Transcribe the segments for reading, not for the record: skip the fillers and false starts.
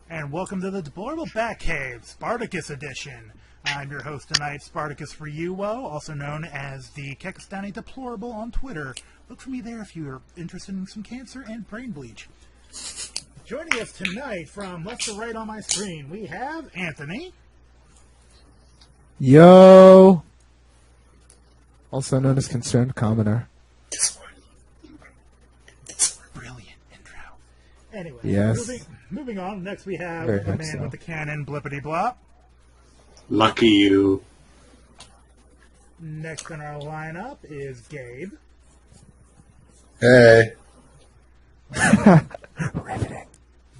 And welcome to the Deplorable Batcave, Spartacus Edition. I'm your host tonight, Spartacus for Uwo, also known as the Kekistani Deplorable on Twitter. Look for me there if you're interested in some cancer and brain bleach. Joining us tonight from left to right on my screen, we have Anthony. Yo! Also known as Concerned Commoner. Brilliant intro. Anyway, yes. Moving on, next we have Very the much man so. with the cannon, Blippity Blop. Lucky you. Next in our lineup is Gabe. Hey. Riveting.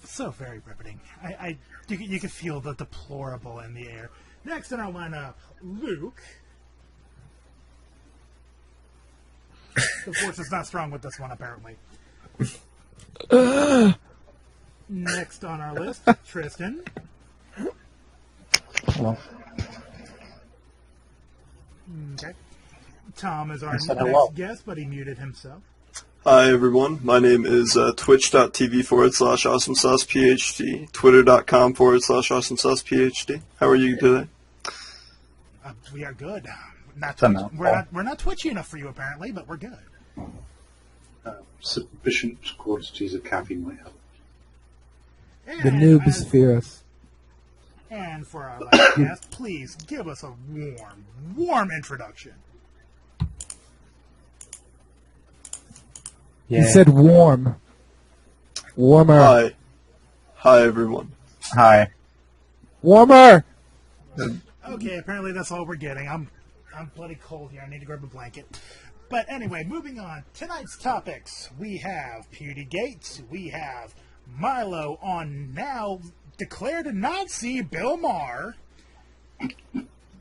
So very riveting. You can feel the deplorable in the air. Next in our lineup, Luke. The force is not strong with this one, apparently. Next on our list, Tristan. Hello. Okay. Tom is our I said next hello. guest, but he muted himself. Hi everyone, my name is twitch.tv/AwesomeSaucePhD, twitter.com/AwesomeSaucePhD. How are you today? We are good. We're not twitchy enough for you, apparently, but we're good. Sufficient quantities of caffeine might help. The noobs fear us. And for our last guest, please give us a warm introduction. He said warm. Warmer. Hi everyone. Hi. Warmer! Okay, apparently that's all we're getting. I'm bloody cold here. I need to grab a blanket. But anyway, moving on. Tonight's topics. We have Pewdie Gates. We have Milo on now declared a Nazi Bill Maher.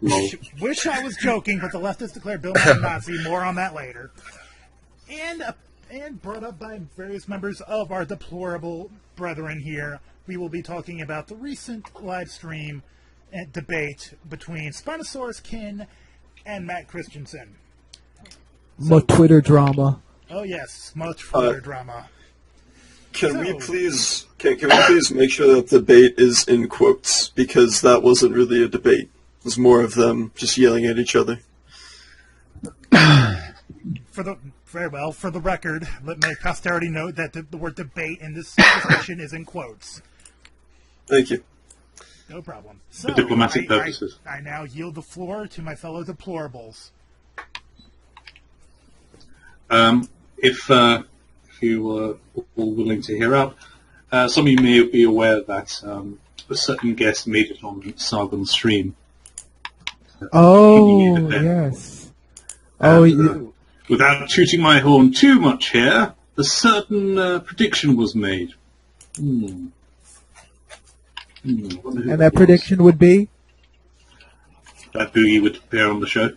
Wish I was joking, but the leftists declared Bill Maher a Nazi. More on that later. And brought up by various members of our deplorable brethren here, we will be talking about the recent live stream and debate between Spinosaurus Kin and Matt Christensen. More Twitter drama. Oh yes, much further drama. Can we please make sure that the debate is in quotes, because that wasn't really a debate. It was more of them just yelling at each other. Very well. For the record, let me posterity note that the word debate in this discussion is in quotes. Thank you. No problem. So, For diplomatic purposes. I now yield the floor to my fellow deplorables. If you were all willing to hear out, some of you may be aware that a certain guest made it on Sargon's stream. Oh, yes. Without tooting my horn too much here, a certain prediction was made. And that prediction would be? That Boogie would appear on the show.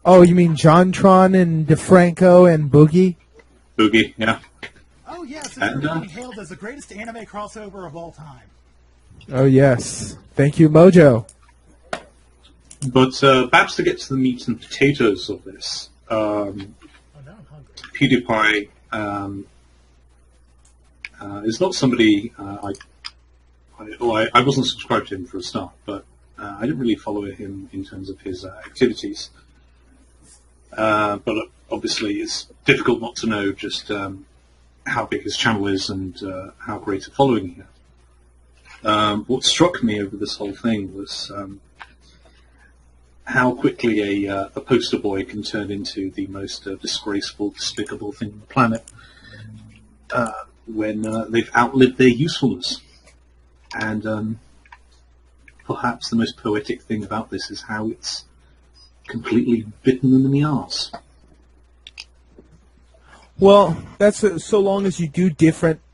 Oh, you mean Jontron and DeFranco and Boogie? Boogie, yeah. Oh yes, And, it's being hailed as the greatest anime crossover of all time. Oh, yes. Thank you, Mojo. But perhaps to get to the meat and potatoes of this, Oh no, I'm hungry. PewDiePie is not somebody I wasn't subscribed to him for a start, but I didn't really follow him in terms of his activities. But obviously it's difficult not to know just how big his channel is and how great a following he has. What struck me over this whole thing was how quickly a poster boy can turn into the most disgraceful, despicable thing on the planet when they've outlived their usefulness. And perhaps the most poetic thing about this is how it's completely bitten them in the arse. Well, that's so long as you do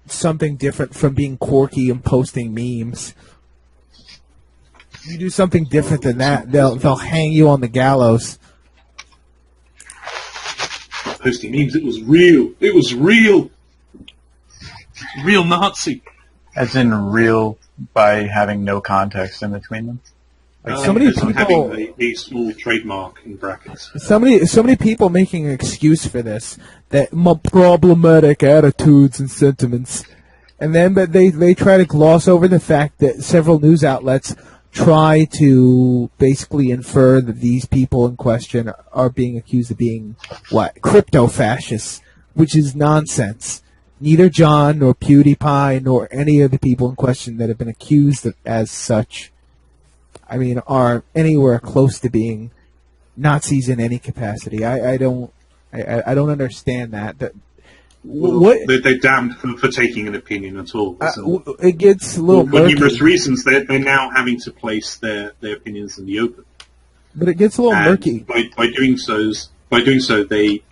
something different from being quirky and posting memes. You do something different than that, they'll hang you on the gallows. Posting memes, it was real. It was real. Real Nazi. As in real by having no context in between them? So many as in people- having a small trademark in brackets. So many people making an excuse for this, that my problematic attitudes and sentiments, And then, but they try to gloss over the fact that several news outlets try to basically infer that these people in question are being accused of being, crypto-fascists, which is nonsense. Neither John nor PewDiePie nor any of the people in question that have been accused of, as such, are anywhere close to being Nazis in any capacity. I don't understand that. They're damned for taking an opinion at all. It gets a little for murky. numerous reasons, they're now having to place their opinions in the open. But it gets a little murky. By doing so, they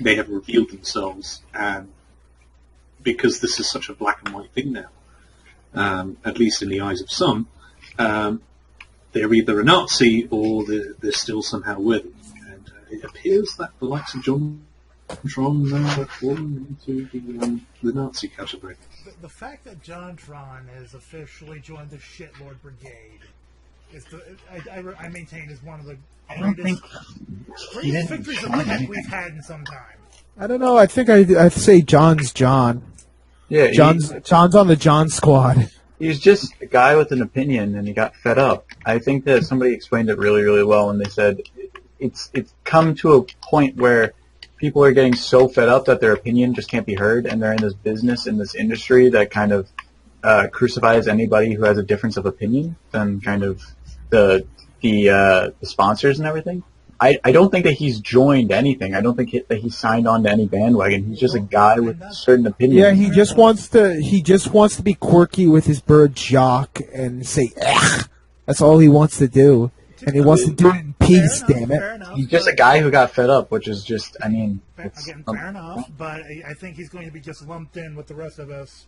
have revealed themselves, and because this is such a black and white thing now, at least in the eyes of some, they're either a Nazi or they're still somehow worthy. And it appears that the likes of John Tron falling into the Nazi category. The fact that JonTron has officially joined the Shitlord Brigade is I maintain is one of the greatest victories of tech we've had in some time. I don't know. I think I'd say John's John. Yeah, John's on the John squad. He's just a guy with an opinion, and he got fed up. I think that somebody explained it really, really well when they said it's come to a point where people are getting so fed up that their opinion just can't be heard, and they're in this business, in this industry that kind of crucifies anybody who has a difference of opinion than kind of the sponsors and everything. I don't think that he's joined anything. I don't think that he signed on to any bandwagon. He's just a guy with a certain opinion. Yeah, he just wants to be quirky with his bird Jock and say, "Ugh." That's all he wants to do. And he wants to do it in peace, damn it. He's just a guy who got fed up, which is just, fair enough, but I think he's going to be just lumped in with the rest of us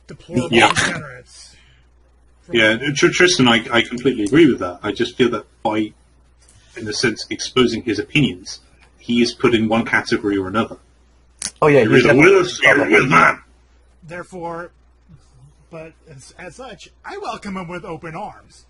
deplorable degenerates. Yeah, Tristan, I completely agree with that. I just feel that by, in a sense, exposing his opinions, he is put in one category or another. Oh yeah, he's Therefore, but as such, I welcome him with open arms.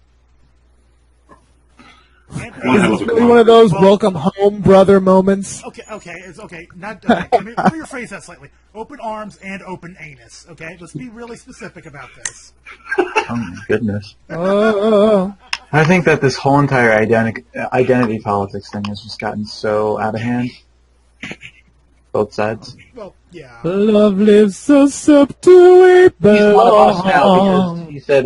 It's really one of those welcome home, brother moments. Okay, it's okay. Let me rephrase that slightly. Open arms and open anus. Okay, let's be really specific about this. Oh my goodness. Oh. I think that this whole entire identity politics thing has just gotten so out of hand. Both sides. Well, yeah. Love lives so subtly. He's one of us now because he said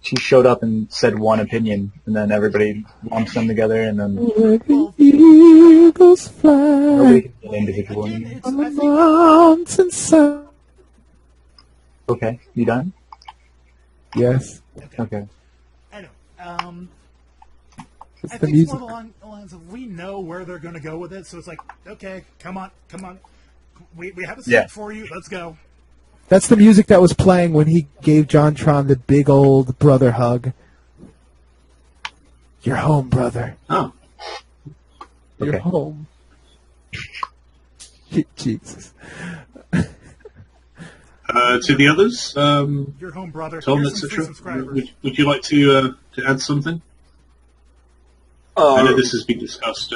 he showed up and said one opinion, and then everybody lumps them together, and then eagles fly nobody can get individual. on the mountainside. Okay, you done? Yes. Okay. Anyway, It's I the think music. it's more along the lines of we know where they're going to go with it, so it's like, okay, come on. We have a seat for you. Let's go. That's the music that was playing when he gave JonTron the big old brother hug. You're home, brother. Oh. You're Okay. home. Jesus. To the others, Your home, brother. Tom, Here's some free etc. subscribers. Would you like to add something? I know this has been discussed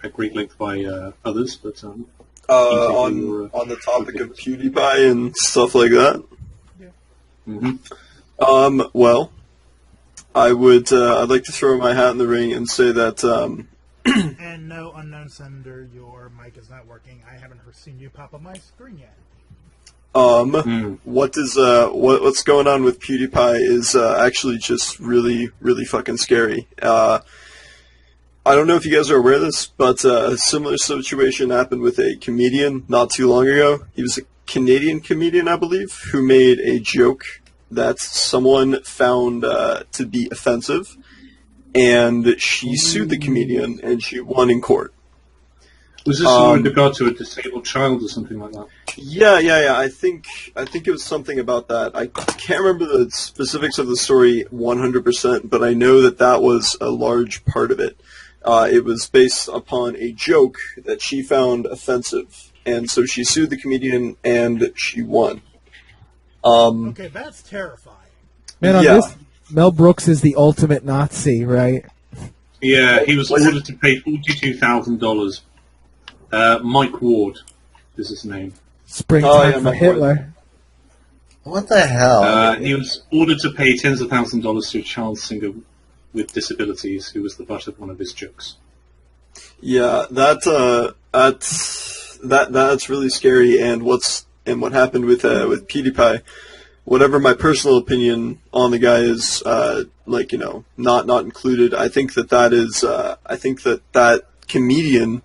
at great length by others, but on the topic of PewDiePie and stuff like that. Yeah. Mm-hmm. Well, I'd like to throw my hat in the ring and say that And no, unknown sender, your mic is not working. I haven't seen you pop up my screen yet. what's going on with PewDiePie is actually just really, really fucking scary. I don't know if you guys are aware of this, but a similar situation happened with a comedian not too long ago. He was a Canadian comedian, I believe, who made a joke that someone found to be offensive, and she sued the comedian, and she won in court. Was this in regard to a disabled child or something like that? Yeah. I think it was something about that. I can't remember the specifics of the story 100%, but I know that was a large part of it. It was based upon a joke that she found offensive, and so she sued the comedian, and she won. Okay, that's terrifying. Man, on this, Mel Brooks is the ultimate Nazi, right? Yeah, he was ordered to pay $42,000. Mike Ward is his name. Springtime yeah, for Mike Hitler. What the hell? He was ordered to pay tens of thousands of dollars to a child singer with disabilities who was the butt of one of his jokes. Yeah, that's really scary. And what happened with PewDiePie? Whatever my personal opinion on the guy is, not included. I think that comedian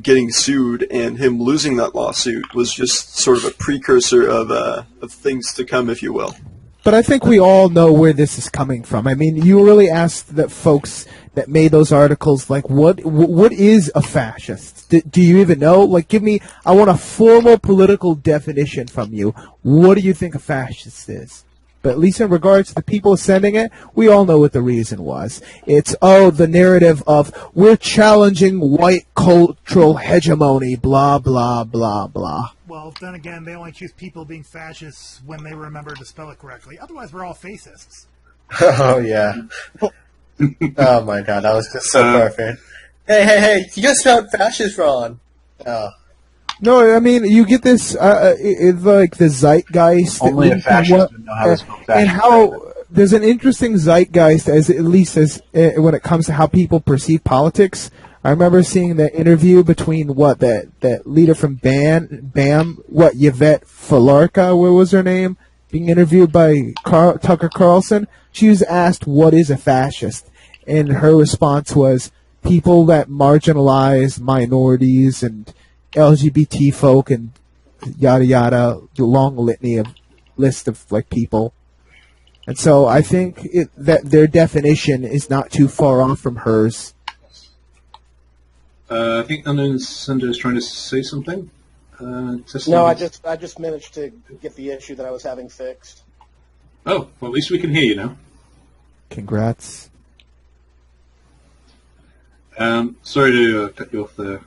getting sued and him losing that lawsuit was just sort of a precursor of things to come, if you will. But I think we all know where this is coming from. I mean, you really asked the folks that made those articles, like, what is a fascist? Do you even know? Like, I want a formal political definition from you. What do you think a fascist is? But at least in regards to the people sending it, we all know what the reason was. It's, the narrative of, we're challenging white cultural hegemony, blah, blah, blah, blah. Well, then again, they only choose people being fascists when they remember to spell it correctly. Otherwise, we're all fascists. Oh, yeah. Oh, my God. That was just so perfect. Hey, you guys spelled fascist wrong. Oh. No, I mean, you get this, it's like the zeitgeist. Only a fascist would know how to spell fascist. And how there's an interesting zeitgeist, at least when it comes to how people perceive politics. I remember seeing the interview between that leader from BAM, Yvette Falarka, what was her name, being interviewed by Tucker Carlson. She was asked, what is a fascist? And her response was, people that marginalize minorities and LGBT folk and yada yada, the long list of like people. And so I think that their definition is not too far off from hers. I think Unknown Sender is trying to say something. No, I just managed to get the issue that I was having fixed. Oh, well, at least we can hear you now. Congrats. Sorry to cut you off there,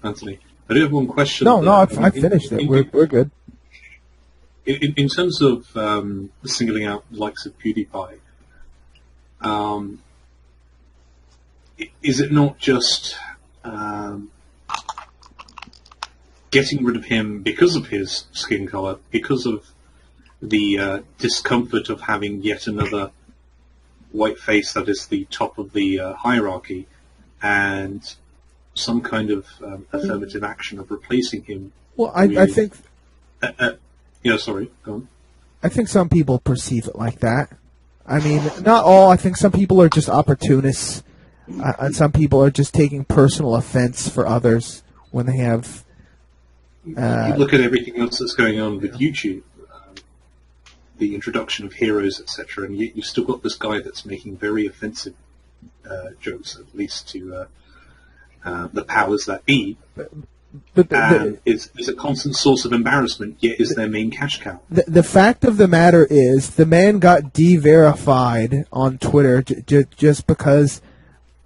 Anthony. I do have one question. No, I finished it. We're good. In terms of singling out the likes of PewDiePie, is it not just getting rid of him because of his skin color, because of the discomfort of having yet another white face that is the top of the hierarchy, and some kind of affirmative action of replacing him? Well, I think... sorry, go on. I think some people perceive it like that. I mean, not all. I think some people are just opportunists, and some people are just taking personal offense for others when they have... you look at everything else that's going on with YouTube, the introduction of heroes, etc., and yet you've still got this guy that's making very offensive jokes, at least to the powers that be, and is a constant source of embarrassment, yet is their main cash cow. The fact of the matter is, the man got de-verified on Twitter just because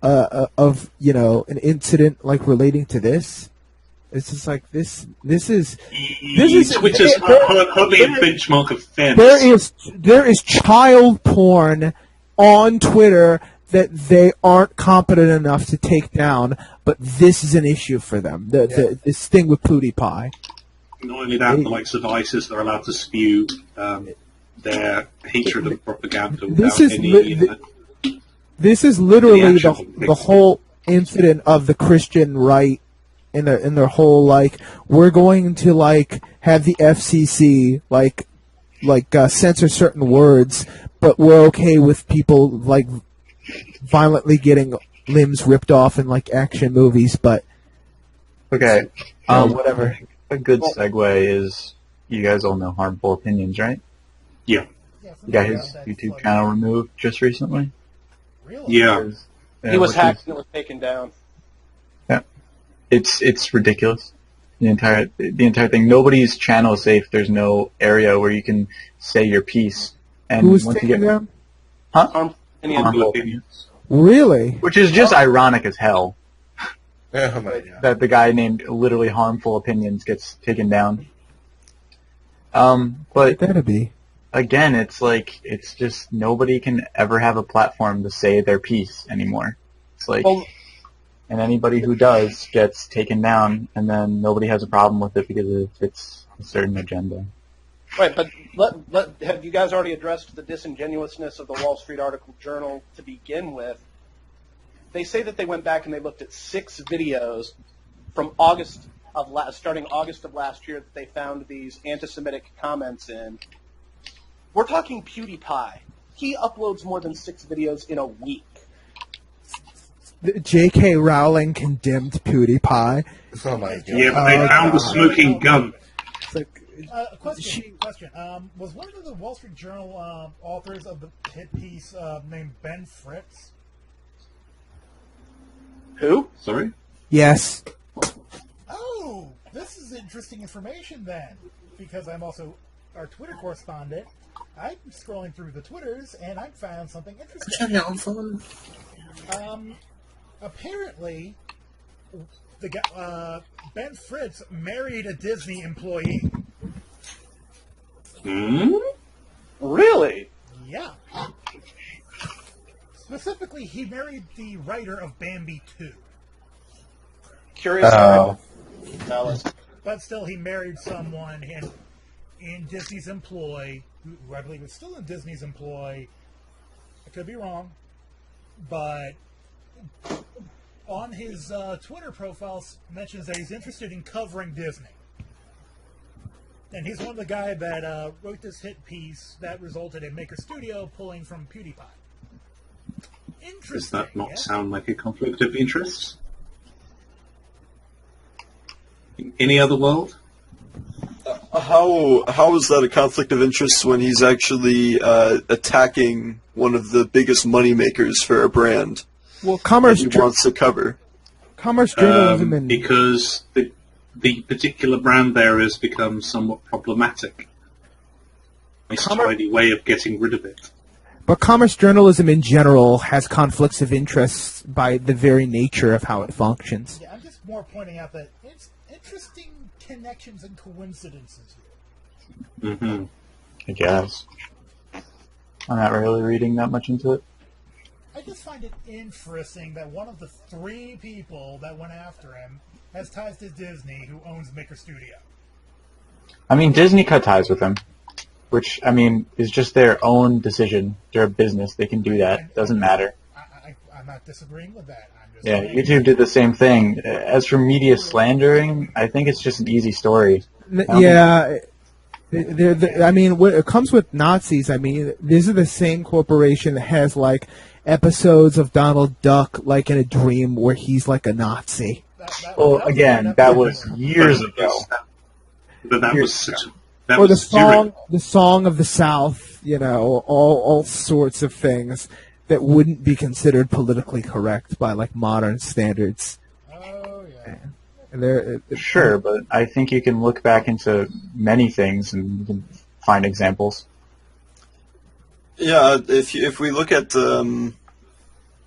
of an incident like relating to this. It's just like this is Twitter's hardly a benchmark of fairness. There is child porn on Twitter that they aren't competent enough to take down, but this is an issue for them. This thing with PewDiePie. Not only that, the likes of ISIS are allowed to spew their hatred of propaganda without This is literally the whole incident of the Christian right in their whole, like, we're going to, like, have the FCC, censor certain words, but we're okay with people, like, violently getting limbs ripped off in, like, action movies, but... Okay. Whatever. A good segue is, you guys all know Harmful Opinions, right? Yeah. He got his YouTube channel removed just recently. Really? Yeah. He was hacked and it was taken down. Yeah. It's ridiculous. The entire thing. Nobody's channel is safe. There's no area where you can say your piece. And Who's once taking them? Huh? Harmful Opinions. Really? Which is just ironic as hell. Oh my God. That the guy named literally Harmful Opinions gets taken down. But That'd be. again, it's just nobody can ever have a platform to say their piece anymore. It's like, and anybody who does gets taken down, and then nobody has a problem with it because it fits a certain agenda. Right, but have you guys already addressed the disingenuousness of the Wall Street Article Journal to begin with? They say that they went back and they looked at 6 videos from starting August of last year that they found these anti-Semitic comments in. We're talking PewDiePie. He uploads more than 6 videos in a week. J.K. Rowling condemned PewDiePie. Oh my god. Yeah, but they found a smoking gun. It's like, Question. Was one of the Wall Street Journal authors of the hit piece named Ben Fritz? Who? Sorry? yes. Oh, this is interesting information then, because I'm also our Twitter correspondent. I'm scrolling through the Twitters, and I found something interesting. your own phone. Apparently, the guy, Ben Fritz married a Disney employee. Hmm? Really? Yeah. Specifically, he married the writer of Bambi 2. Curious. But still, he married someone in Disney's employ, who I believe is still in Disney's employ. I could be wrong. But on his Twitter profile mentions that he's interested in covering Disney. And he's one of the guys that wrote this hit piece that resulted in Maker Studio pulling from PewDiePie. Interesting. Does that not yes? sound like a conflict of interest? In any other world? How is that a conflict of interest when he's actually attacking one of the biggest money makers for a brand Well, that he wants to cover? commerce journalism and Because the particular brand there has become somewhat problematic. Nice tidy way of getting rid of it. But commerce journalism in general has conflicts of interest by the very nature of how it functions. Yeah, I'm just more pointing out that it's interesting connections and coincidences here. Mm-hmm. I guess. I'm not really reading that much into it. I just find it interesting that one of the 3 people that went after him has ties to Disney, who owns Maker Studio. I mean, Disney cut ties with him, which, I mean, is just their own decision. They're a business. They can do that. Doesn't matter. I'm not disagreeing with that. I'm just Yeah, saying, YouTube did the same thing. As for media slandering, I think it's just an easy story. Yeah. I mean, when it comes with Nazis, I mean, this is the same corporation that has, like, episodes of Donald Duck, like, in a dream where he's, like, a Nazi. Well, again, that was years ago. But that was such a... That Or was the song of the South, you know, all sorts of things that wouldn't be considered politically correct by, like, modern standards. oh, yeah. And they're, Sure, but I think you can look back into many things and you can find examples. Yeah, if we look at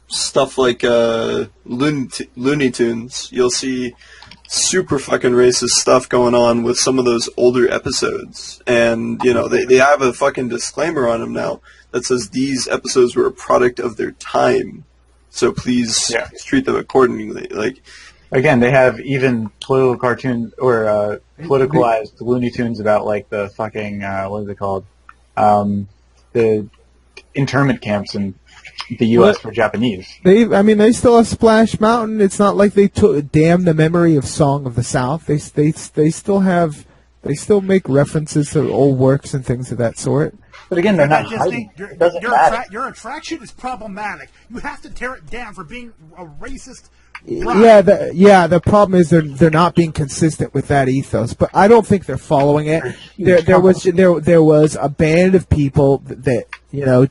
stuff like Looney Tunes, you'll see super fucking racist stuff going on with some of those older episodes. And, you know, they have a fucking disclaimer on them now that says these episodes were a product of their time. So please treat them accordingly. Like, Again, they have even political cartoons or politicalized Looney Tunes about, like, the fucking, what is it called? The internment camps in the U.S. for Japanese. They still have Splash Mountain. It's not like they damn the memory of Song of the South. They still make references to old works and things of that sort. But again, they're not hiding. It doesn't matter. Your attraction is problematic. You have to tear it down for being a racist. Yeah, the problem is they're not being consistent with that ethos. But I don't think they're following it. There was a band of people that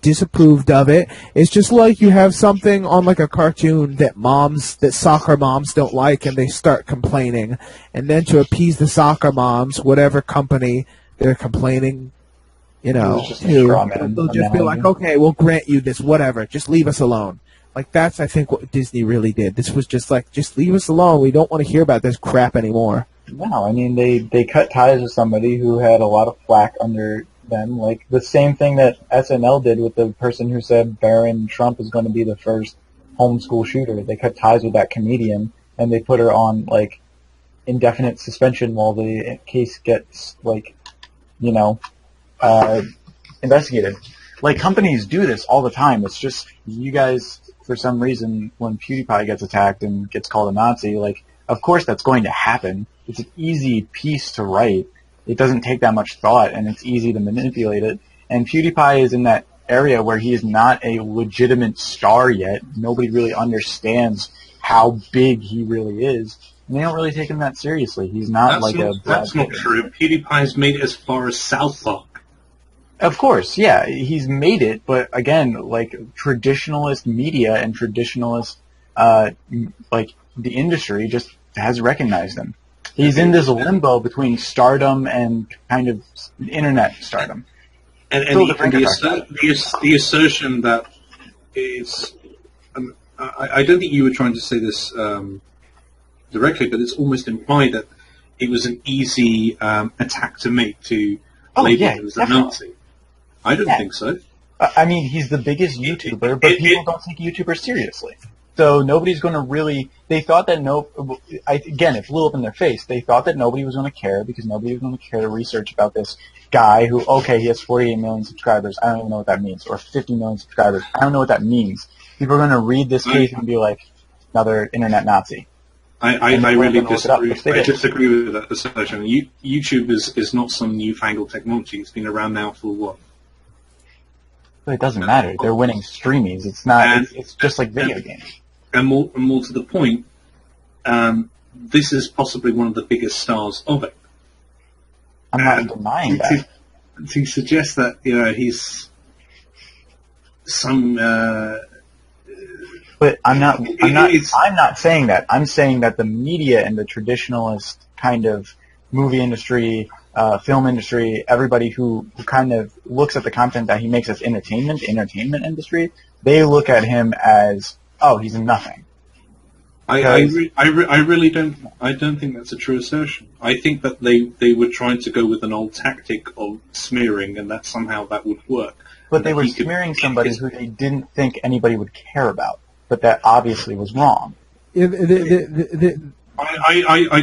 disapproved of it. It's just like you have something on like a cartoon that soccer moms don't like, and they start complaining, and then to appease the soccer moms, whatever company they're complaining, they'll just be like, okay, we'll grant you this, whatever, just leave us alone. Like, that's, I think, what Disney really did. This was just like, just leave us alone. We don't want to hear about this crap anymore. No, I mean, they cut ties with somebody who had a lot of flack under them. Like, the same thing that SNL did with the person who said Barron Trump is going to be the first homeschool shooter. They cut ties with that comedian, and they put her on, like, indefinite suspension while the case gets, like, investigated. Like, companies do this all the time. It's just you guys, for some reason, when PewDiePie gets attacked and gets called a Nazi, like, of course that's going to happen. It's an easy piece to write. It doesn't take that much thought, and it's easy to manipulate it. And PewDiePie is in that area where he is not a legitimate star yet. Nobody really understands how big he really is. And they don't really take him that seriously. He's not That's not true. PewDiePie's made it as far as South Park. Of course, yeah, he's made it, but again, like, traditionalist media and traditionalist, like, the industry just has recognized him. He's in this limbo between stardom and kind of internet stardom. And the assertion that it's... I don't think you were trying to say this directly, but it's almost implied that it was an easy attack to make to label him as a Nazi. I don't think so. I mean, he's the biggest YouTuber, but people don't take YouTubers seriously. So nobody's going to really... They thought that again, it flew up in their face. They thought that nobody was going to care because nobody was going to care to research about this guy who, okay, he has 48 million subscribers. I don't even know what that means. Or 50 million subscribers. I don't know what that means. People are going to read this case and be like, another internet Nazi. I really disagree. I disagree with that assertion. YouTube is not some newfangled technology. It's been around now for what? But it doesn't matter. They're winning streamies. It's not. It's just like video games. And more to the point, this is possibly one of the biggest stars of it. I'm not denying that. To suggest that he's some. But I'm not saying that. I'm saying that the media and the traditionalist kind of movie industry, film industry, everybody who kind of looks at the content that he makes as entertainment industry, they look at him as, oh, he's nothing. I really don't think that's a true assertion. I think that they were trying to go with an old tactic of smearing, and that somehow that would work. But they were smearing somebody who they didn't think anybody would care about. But that obviously was wrong. I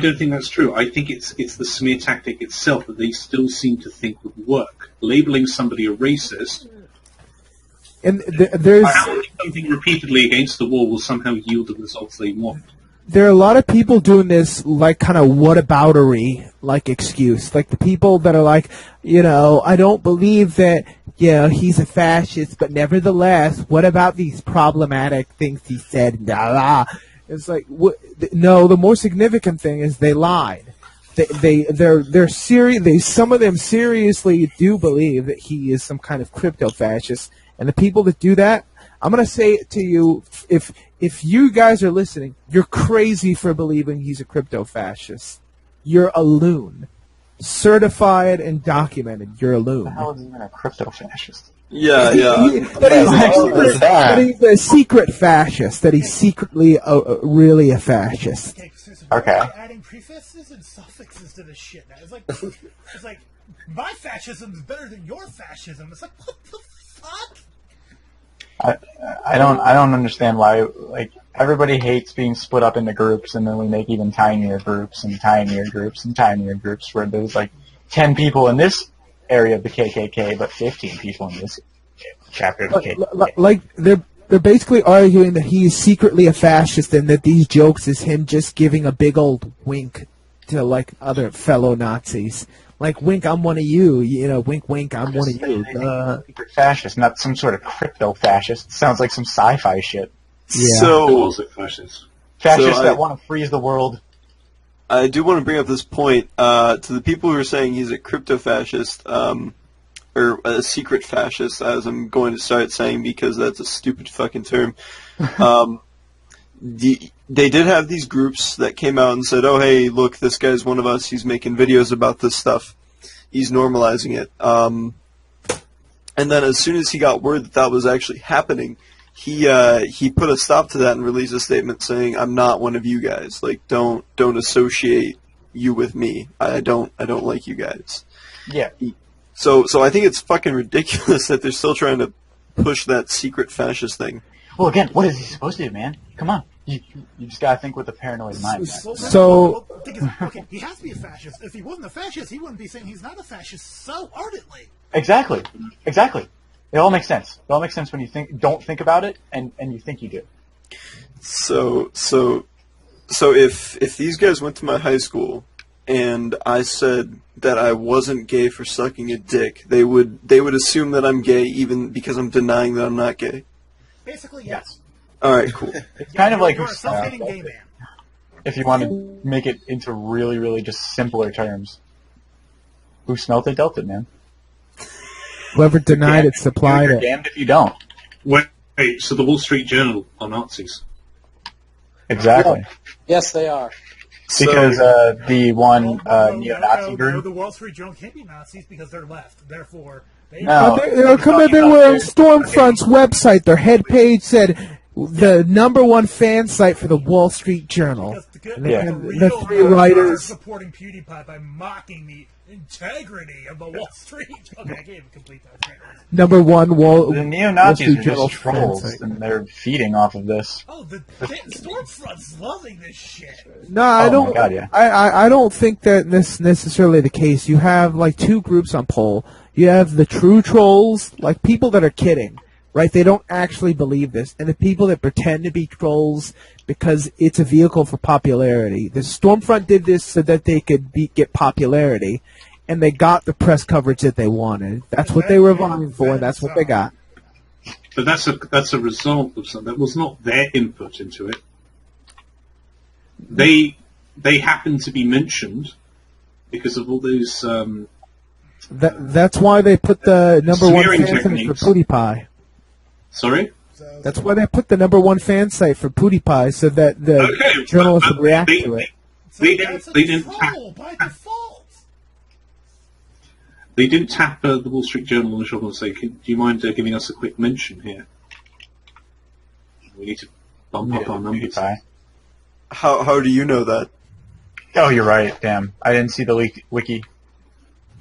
don't think that's true. I think it's the smear tactic itself that they still seem to think would work. Labeling somebody a racist, and there's something repeatedly against the wall will somehow yield the results they want. There are a lot of people doing this, like, kind of whataboutery, like, excuse. Like, the people that are like, I don't believe that, he's a fascist, but nevertheless, what about these problematic things he said? It's like, no, the more significant thing is they lied. They're serious. Some of them seriously do believe that he is some kind of crypto-fascist. And the people that do that, I'm going to say it to you, if you guys are listening, you're crazy for believing he's a crypto-fascist. You're a loon. Certified and documented, you're a loon. What the hell is even a crypto-fascist? Yeah. That he's a secret fascist, that he's secretly really a fascist. Okay. Adding prefixes and suffixes to this shit now. It's like my fascism is better than your fascism. It's like, what the fuck? I don't understand why, like, everybody hates being split up into groups, and then we make even tinier groups and tinier groups and tinier groups where there's like 10 people in this area of the KKK, but 15 people in this chapter of the KKK. Like, they're basically arguing that he is secretly a fascist and that these jokes is him just giving a big old wink to, like, other fellow Nazis. Like, wink, I'm one of you. Wink, wink, I'm one of you. Secret fascist, not some sort of crypto-fascist. Sounds like some sci-fi shit. Yeah. So, fascists that want to freeze the world. I do want to bring up this point to the people who are saying he's a crypto-fascist, or a secret fascist, as I'm going to start saying because that's a stupid fucking term. They did have these groups that came out and said, oh, hey, look, this guy's one of us. He's making videos about this stuff. He's normalizing it. And then as soon as he got word that was actually happening, he put a stop to that and released a statement saying, I'm not one of you guys. Like, don't associate you with me. I don't like you guys. Yeah. So I think it's fucking ridiculous that they're still trying to push that secret fascist thing. Well, again, what is he supposed to do, man? Come on. You just gotta think with a paranoid mind. Okay, he has to be a fascist. If he wasn't a fascist, he wouldn't be saying he's not a fascist so ardently. Exactly. It all makes sense. It all makes sense when you don't think about it, and you think you do. So if these guys went to my high school and I said that I wasn't gay for sucking a dick, they would assume that I'm gay even because I'm denying that I'm not gay. Basically, yes. All right, cool. It's kind of like you're a self-hating gay man. if you want to make it into really, really just simpler terms. Who smelt it, dealt it, man. Whoever denied it supplied You're it. damned if you don't. Wait, so the Wall Street Journal are Nazis? Exactly. Yes, they are. Because the one neo-Nazi No, group. the Wall Street Journal can't be Nazis because they're left. Therefore, they No. They were on Stormfront's website. Their head page said the #1 fan site for the Wall Street Journal. because Yeah. the The real three Nazis are writers. supporting PewDiePie by mocking the integrity of the Wall Street. Okay, I can't even complete that sentence. #1 Wall. The neo-Nazis Wall Street are Journal just fan trolls, site. and they're feeding off of this. Oh, the Stormfront's loving this shit. No, I Oh my don't. God, yeah. I don't think that this necessarily the case. You have like two groups on poll. You have the true trolls, like people that are kidding, right? They don't actually believe this, and the people that pretend to be trolls because it's a vehicle for popularity. The Stormfront did this so that they could get popularity, and they got the press coverage that they wanted. That's what they were vying for, and that's what they got. But that's a result of something. That was not their input into it. They happened to be mentioned because of all those. That's why they put the #1 Smearing fan site for techniques. PewDiePie. Sorry. That's why they put the #1 fan site for PewDiePie so that the Okay, journalists but would react they- to it. They That's a didn't tap. troll by default. They didn't tap the Wall Street Journal on the shoulder and say, "Do you mind giving us a quick mention here? We need to bump up our numbers." PewDiePie. How do you know that? Oh, you're right. Damn, I didn't see the wiki.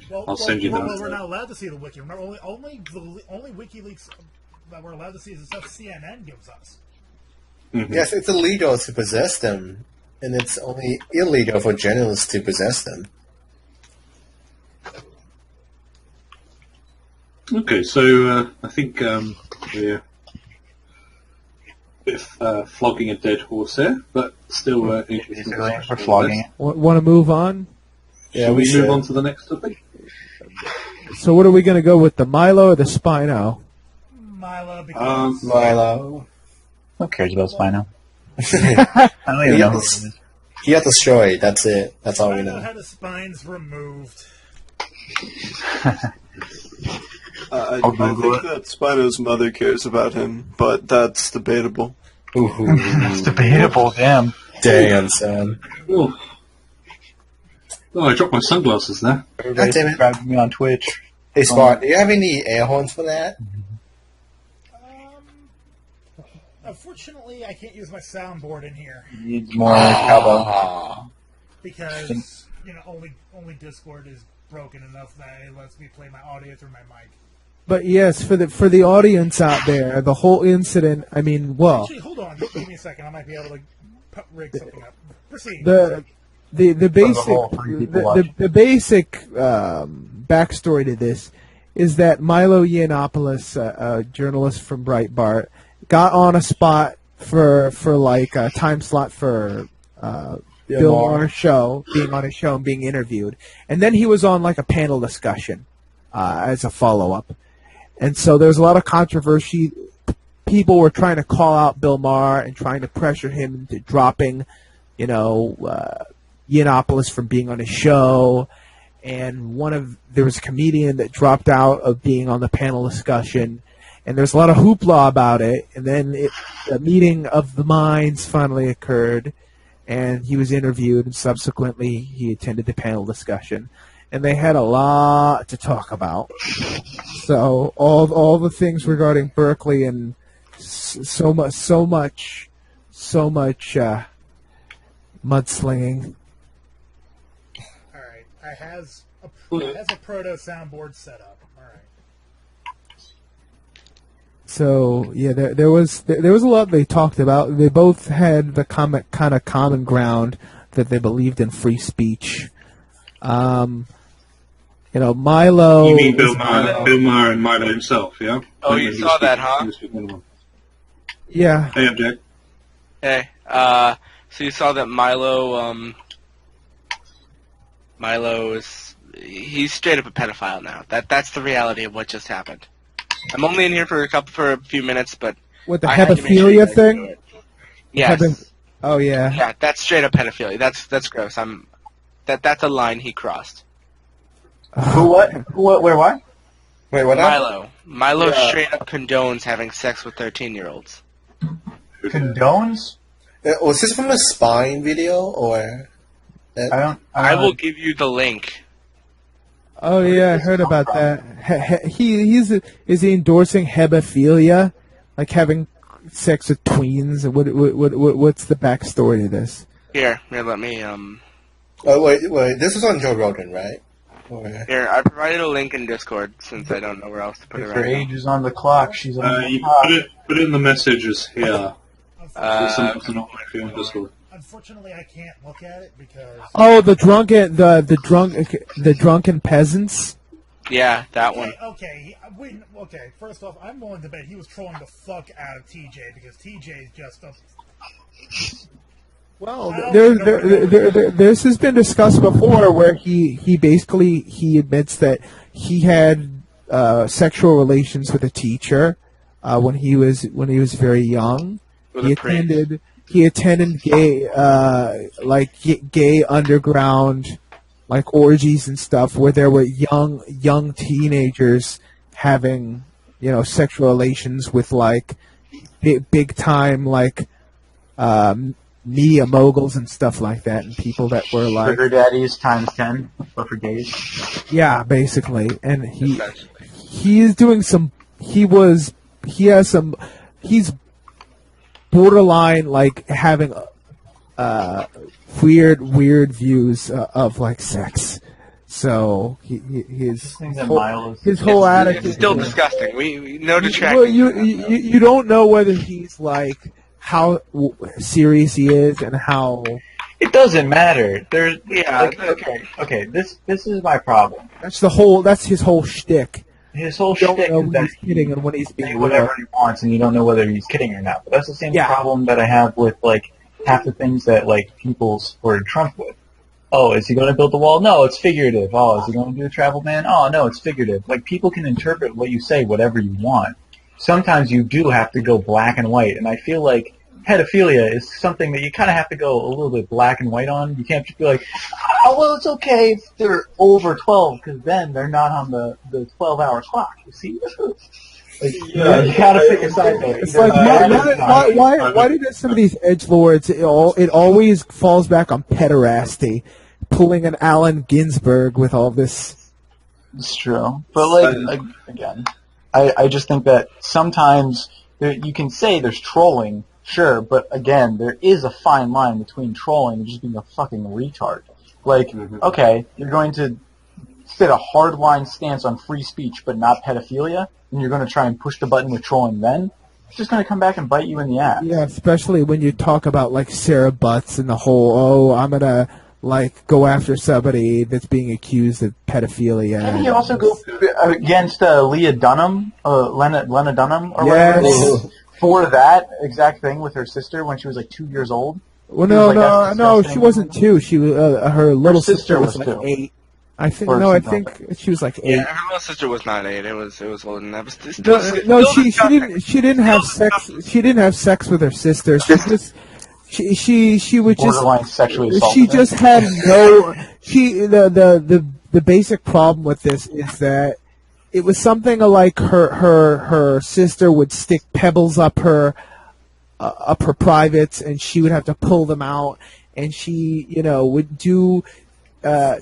Well, send you that. We're not allowed to see the wiki. Remember, only WikiLeaks that we're allowed to see is the stuff CNN gives us. Mhm. Yes, it's illegal to possess them, and it's only illegal for journalists to possess them. Okay, so I think we're flogging a dead horse here, but still interesting. Basically, we're flogging it. Want to move on? Yeah, Shall we should. move on to the next topic? So what are we going to go with, the Milo or the Spino? Milo, because Milo. Who cares about Spino? I don't even know who it is. He got destroyed. That's it. That's all we Milo know. had his spines removed. I Google think that Spino's mother cares about him, but that's debatable. That's debatable, damn. Damn, son. Oh, I dropped my sunglasses there. God Everybody damn it. subscribe to me on Twitch. Hey, Spot, do you have any air horns for that? Unfortunately, I can't use my soundboard in here Needs more cowbell. Ah. because only Discord is broken enough that it lets me play my audio through my mic. But yes, for the audience out there, the whole incident, I mean, well, Actually, hold on. Give me a second. I might be able to rig something up. Proceed. the basic whole three people watching. the basic backstory to this is that Milo Yiannopoulos, a journalist from Breitbart, got on a spot for like a time slot for Bill Maher's show, being on his show and being interviewed, and then he was on like a panel discussion as a follow up, and so there's a lot of controversy. People were trying to call out Bill Maher and trying to pressure him into dropping, Yiannopoulos from being on his show, and there was a comedian that dropped out of being on the panel discussion, and there's a lot of hoopla about it, and then the meeting of the minds finally occurred, and he was interviewed, and subsequently he attended the panel discussion, and they had a lot to talk about. So all the things regarding Berkeley and so much mudslinging. All right. I has a proto soundboard set up. All right. So yeah, there was a lot they talked about. They both had the kind of common ground that they believed in free speech. Milo. You mean Bill Maher and Milo himself, yeah? Oh, you saw that, huh? Yeah. Hey, Jack. Hey, so you saw that Milo he's straight up a pedophile now. That's the reality of what just happened. I'm only in here for a few minutes, but With the I had to make sure you pedophilia guys thing? knew it. Yes. Oh yeah. Yeah, that's straight up pedophilia. That's gross. That's a line he crossed. Who? What? Where? What? Wait, what? Milo straight up condones having sex with 13-year-olds. Condones? Was this from a spine video or? I will give you the link. Oh yeah, I heard about that. Is he endorsing hebephilia, like having sex with tweens? What's the backstory to this? Here, let me Oh wait. This was on Joe Rogan, right? Here, I provided a link in Discord since I don't know where else to put it If right her age is on the clock, she's on the You clock. put it in the messages here. now. Unfortunately, I can't look at it because. Oh, the drunken peasants. Yeah, that one. Okay. First off, I'm willing to bet he was trolling the fuck out of TJ because TJ is just a. Well, this has been discussed before, where he basically admits that he had sexual relations with a teacher when he was very young. He attended gay underground orgies and stuff where there were young teenagers having sexual relations with big time media moguls and stuff like that, and people that were Sugar daddies times 10, but for gays. Yeah, basically, and he's borderline having weird views of sex. So his whole attitude It's still disgusting. We no detracting. Well, you don't know whether he's how serious he is and how. It doesn't matter. Okay. This is my problem. That's his whole shtick. His whole You don't shtick know is when that he's kidding and when he's being say whatever he wants, and you don't know whether he's kidding or not. But that's the same problem that I have with half the things that people supported Trump with. Oh, is he going to build the wall? No, it's figurative. Oh, is he going to do a travel ban? Oh, no, it's figurative. People can interpret what you say whatever you want. Sometimes you do have to go black and white, and I feel like pedophilia is something that you kind of have to go a little bit black and white on. You can't just be like, oh, well, it's okay if they're over 12, because then they're not on the 12-hour clock, you see? You gotta pick a side there. It's why do some of these edgelords, it always falls back on pederasty, pulling an Allen Ginsberg with all this. It's true. But, again, I just think that sometimes you can say there's trolling, sure, but again, there is a fine line between trolling and just being a fucking retard. Okay, you're going to fit a hardline stance on free speech but not pedophilia, and you're going to try and push the button with trolling then, it's just going to come back and bite you in the ass. Yeah, especially when you talk about, Sarah Butts and the whole, I'm going to, go after somebody that's being accused of pedophilia. Can you also go against Lena Dunham, or whatever it is? For that exact thing with her sister when she was 2 years old. Well, no, she wasn't 2. She was her little sister was 8. I think I think she was 8. Yeah, her little sister was not 8. It was older than that. She didn't have sex. She didn't have sex with her sister. She would borderline sexually assaulted. She just had no. The basic problem with this is that. It was something like her sister would stick pebbles up her privates, and she would have to pull them out, and she would do. Her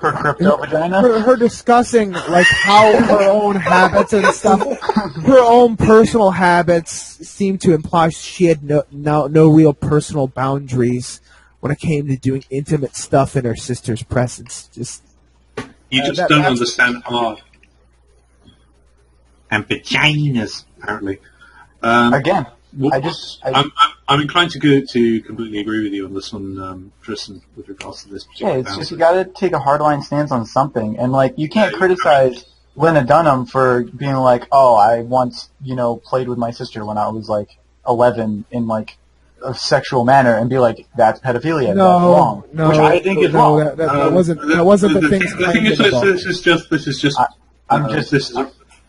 crypto vagina. Her discussing how her own habits and stuff, her own personal habits seemed to imply she had no real personal boundaries when it came to doing intimate stuff in her sister's presence. You just don't understand art. and vaginas, apparently. Again, Well, I I'm inclined to completely agree with you on this one, Tristan, with regards to this particular. Yeah, it's just you got to take a hardline stance on something, and like you can't criticize Lena Dunham for being like, oh, I once played with my sister when I was like 11 in like a sexual manner, and be like, that's pedophilia. That's wrong. No, which I think is wrong. That wasn't the thing. The thing is, this is just.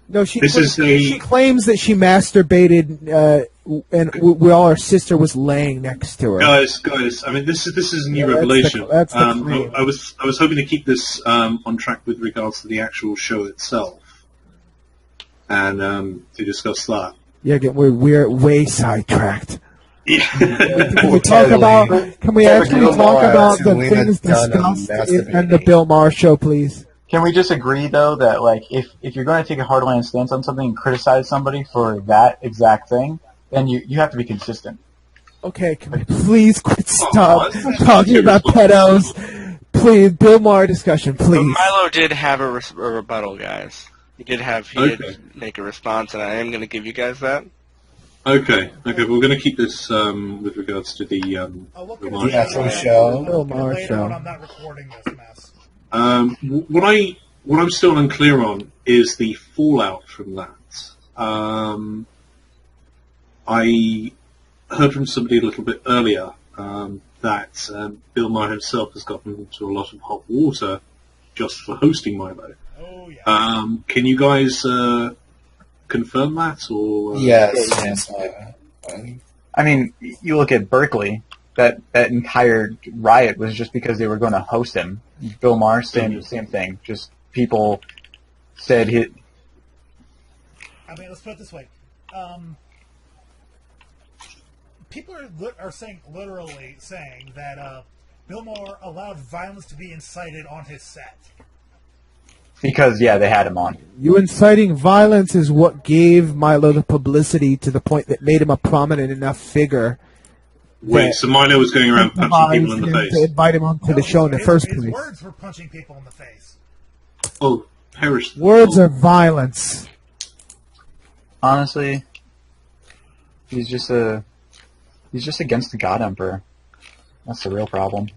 No, she claims that she masturbated, and while her sister was laying next to her. Guys, I mean, this is a new revelation. That's the claim. I was hoping to keep this on track with regards to the actual show itself, and to discuss that. Yeah, we're way sidetracked. Yeah. Can we actually talk about the things discussed in the Bill Maher show, please? Can we just agree, though, that like if you're going to take a hardline stance on something and criticize somebody for that exact thing, then you have to be consistent. Okay, can we please quit talking about pedos? Please, Bill Maher discussion, please. But Milo did have a rebuttal, guys. He did make a response, and I am going to give you guys that. Okay. We're going to keep this with regards to the actual show. Bill Maher show. I'm not recording this mess. What I'm still unclear on is the fallout from that. I heard from somebody a little bit earlier that Bill Maher himself has gotten into a lot of hot water just for hosting Milo. Oh yeah. Can you guys confirm that? Or Yes. I mean, you look at Berkeley. That entire riot was just because they were going to host him. Bill Maher saying the same thing. Just people said he. I mean, let's put it this way. People are literally saying that Bill Maher allowed violence to be incited on his set. Because, yeah, they had him on. You inciting violence is what gave Milo the publicity to the point that made him a prominent enough figure. Wait, so Milo was going around punching people in the face? To invite him onto the show in the first place. His words were punching people in the face. Oh, perish. Words are violence. Honestly, he's just against the God Emperor. That's the real problem.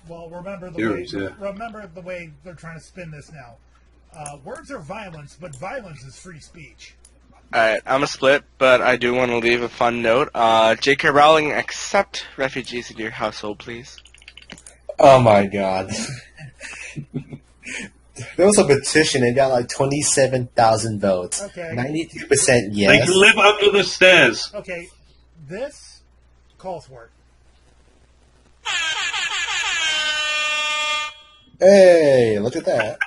Well, remember the way they're trying to spin this now. Words are violence, but violence is free speech. Alright, I'm a split, but I do want to leave a fun note. J.K. Rowling, accept refugees in your household, please. Oh my god. There was a petition. It got like 27,000 votes. Okay. 92% yes. They can live under the stairs. Okay, this calls for it. Hey, look at that.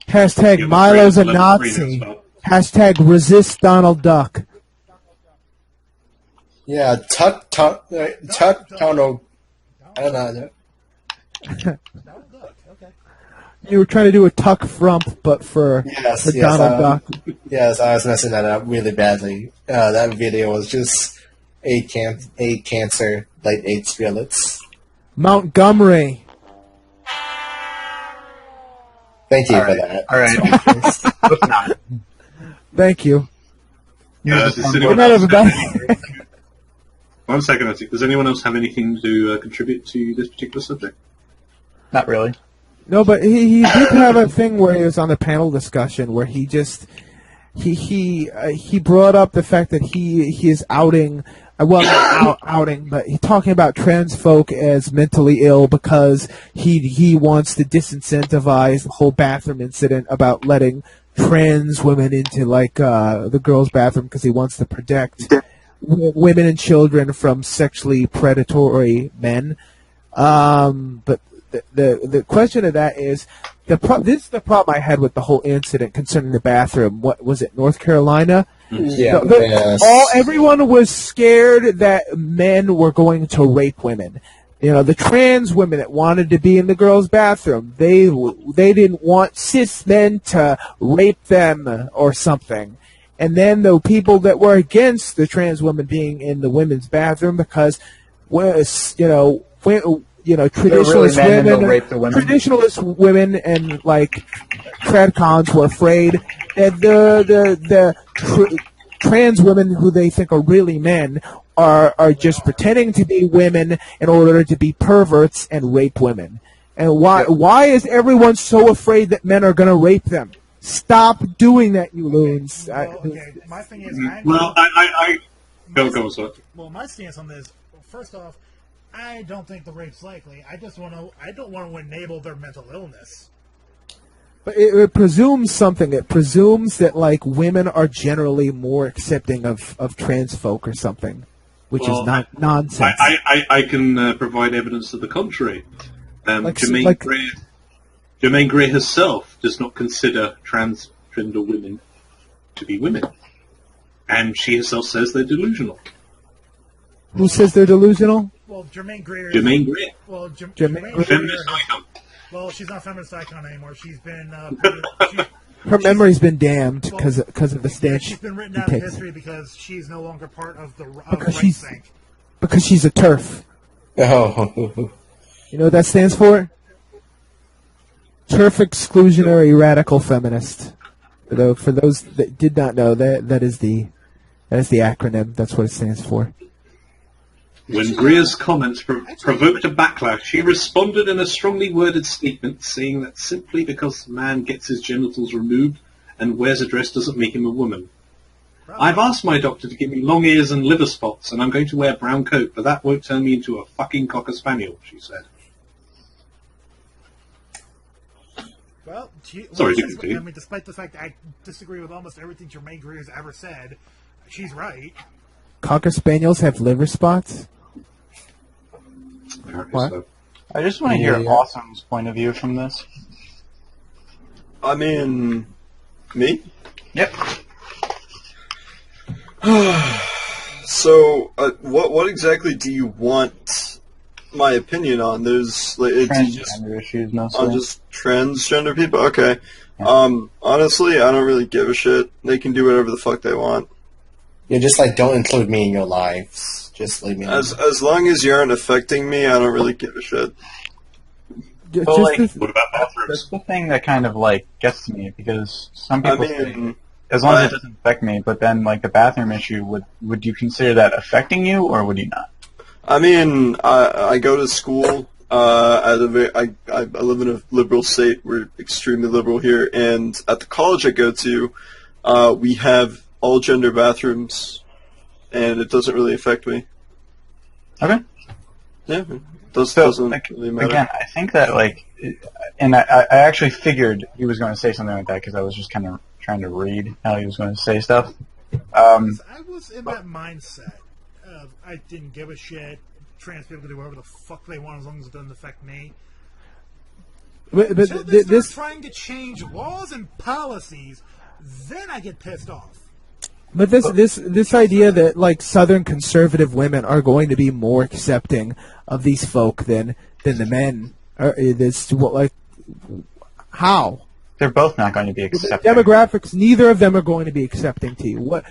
Hashtag Milo's a Nazi. Hashtag resist Donald Duck. Yeah, Tuck, Donald. I don't know. Okay. You were trying to do a Tuck Frump, but for Donald Duck. Yes, I was messing that up really badly. That video was just eight cancer, like 8 spirits. Montgomery. Thank you for that. All right. Thank you. One second, does anyone else have anything to contribute to this particular subject? Not really. No, but he did have a thing where he was on the panel discussion where he just he brought up the fact that he is outing. Well, not outing, but he's talking about trans folk as mentally ill because he wants to disincentivize the whole bathroom incident about letting trans women into the girls' bathroom because he wants to protect women and children from sexually predatory men. But the question of that is this is the problem I had with the whole incident concerning the bathroom. What was it, North Carolina? Yeah, everyone was scared that men were going to rape women. You know, the trans women that wanted to be in the girls' bathroom, they didn't want cis men to rape them or something. And then the people that were against the trans women being in the women's bathroom because, traditionalist men and they'll women, rape the women. traditionalist women, and like tradcons were afraid that the trans women who they think are really men are just pretending to be women in order to be perverts and rape women. And why is everyone so afraid that men are going to rape them? Stop doing that, you loons. My thing is, Well, I go, sir. Well, my stance on this, first off, I don't think the rape's likely. I don't want to enable their mental illness. But it presumes something. It presumes that like women are generally more accepting of trans folk or something, which is not nonsense. I can provide evidence to the contrary. Jermaine Gray herself does not consider transgender women to be women, and she herself says they're delusional. Who says they're delusional? Well, Jermaine Gray. Well, Jermaine Gray. Feminist icon. Well, she's not a feminist icon anymore. She's been her memory's been damned because of the stance. She's been written out of history because she's no longer part of the right thing. Because she's a TERF. Oh. You know what that stands for? TERF exclusionary radical feminist. For those that did not know, that is the acronym. That's what it stands for. When Greer's comments provoked a backlash, she responded in a strongly worded statement saying that simply because a man gets his genitals removed and wears a dress doesn't make him a woman. I've asked my doctor to give me long ears and liver spots, and I'm going to wear a brown coat, but that won't turn me into a fucking Cocker Spaniel, she said. Well, despite the fact that I disagree with almost everything Jermaine Greer has ever said, she's right. Cocker Spaniels have liver spots? What? So. I just want to hear Awesome's point of view from this. I mean, me? Yep. So, what exactly do you want my opinion on? There's Transgender issues, mostly. on just transgender people. Okay. Yeah. Honestly, I don't really give a shit. They can do whatever the fuck they want. Yeah, just like don't include me in your lives. Just leave me alone. As long as you aren't affecting me, I don't really give a shit. But like, what about bathrooms? That's the thing that kind of like gets to me because some people say, as long as it doesn't affect me, but then like the bathroom issue, would you consider that affecting you or would you not? I mean, I go to school. I live in a liberal state. We're extremely liberal here, and at the college I go to, we have all gender bathrooms, and it doesn't really affect me. Okay. Yeah, it doesn't really matter. Again, I think that and I actually figured he was going to say something like that because I was just kind of trying to read how he was going to say stuff. I was in that mindset of I didn't give a shit. Trans people can do whatever the fuck they want as long as it doesn't affect me. But they're trying to change laws and policies, then I get pissed off. But this idea that like Southern conservative women are going to be more accepting of these folk than the men, how? They're both not going to be accepting. Demographics, neither of them are going to be accepting to you.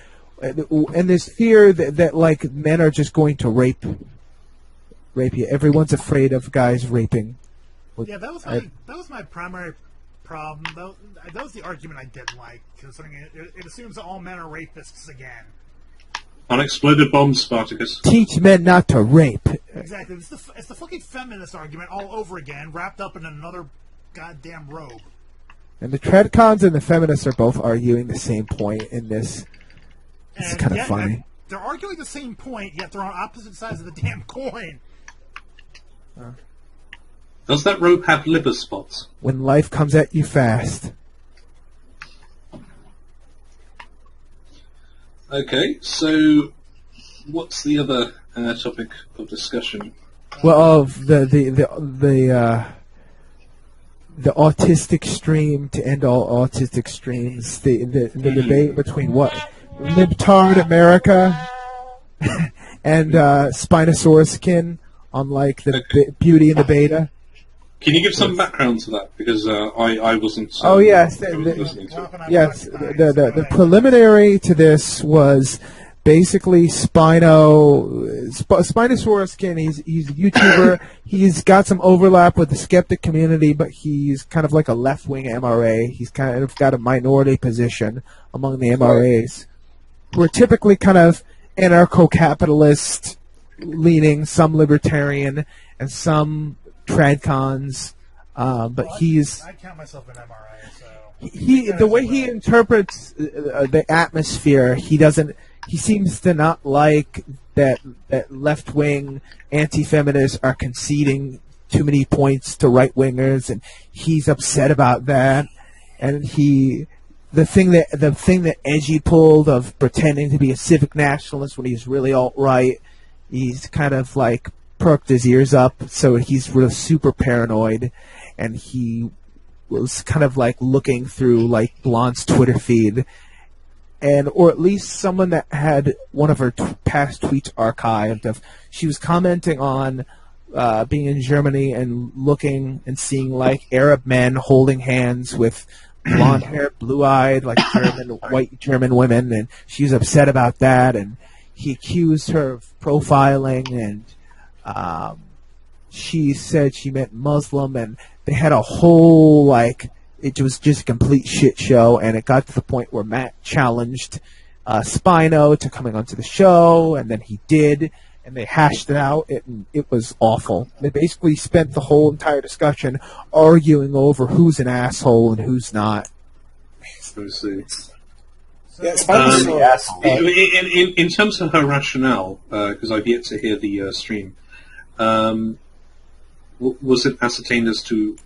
And this fear that like men are just going to rape you. Everyone's afraid of guys raping. Yeah, that was my primary problem. That was the argument I didn't like, considering it assumes that all men are rapists again. Unexploded bombs, Spartacus. Teach men not to rape. Exactly. It's the fucking feminist argument all over again, wrapped up in another goddamn robe. And the Tradcons and the feminists are both arguing the same point in this. It's kind of funny. They're arguing the same point, yet they're on opposite sides of the damn coin. Does that rope have liver spots? When life comes at you fast. Okay, so what's the other topic of discussion? Well, the autistic stream to end all autistic streams. The debate between what libtard America and Spinosauruskin on like the Beauty and the Beta. Can you give some background to that? Because I wasn't. Oh yes, listening to it. yes. The preliminary to this was basically Spinosaurus Skin. He's a YouTuber. He's got some overlap with the skeptic community, but he's kind of like a left-wing MRA. He's kind of got a minority position among the MRAs. We're typically kind of anarcho-capitalist leaning, some libertarian, and some tradcons. But he's I count myself an MRA, so the way he interprets the atmosphere, he seems to not like that left wing anti-feminists are conceding too many points to right wingers, and he's upset about that. And the thing that Edgy pulled of pretending to be a civic nationalist when he's really alt-right, he's kind of like perked his ears up, so he's really super paranoid, and he was kind of like looking through like Blonde's Twitter feed, or at least someone that had one of her past tweets archived. She was commenting on being in Germany and looking and seeing like Arab men holding hands with blonde hair, blue-eyed, like white German women, and she was upset about that, and he accused her of profiling, and she said she meant Muslim, and they had a whole, like, it was just a complete shit show, and it got to the point where Matt challenged Spino to coming onto the show, and then he did, and they hashed it out. It was awful. They basically spent the whole entire discussion arguing over who's an asshole and who's not. Let's see. Yeah, Spinosaurus. In terms of her rationale, because I've yet to hear the stream, was it ascertained as to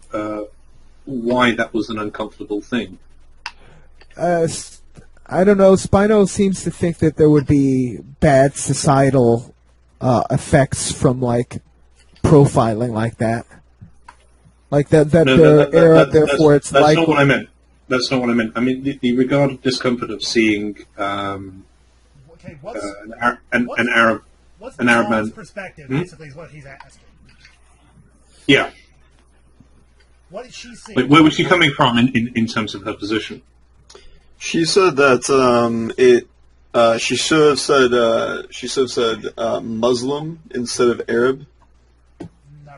why that was an uncomfortable thing? I don't know. Spino seems to think that there would be bad societal effects from like profiling like that. Like that therefore it's that's like. Not what I meant. That's not what I meant. I mean the regarded discomfort of seeing an Arab man. Perspective, basically, is what he's asking. Yeah. What did she say? Where was she coming from in terms of her position? She said that she should have said Muslim instead of Arab.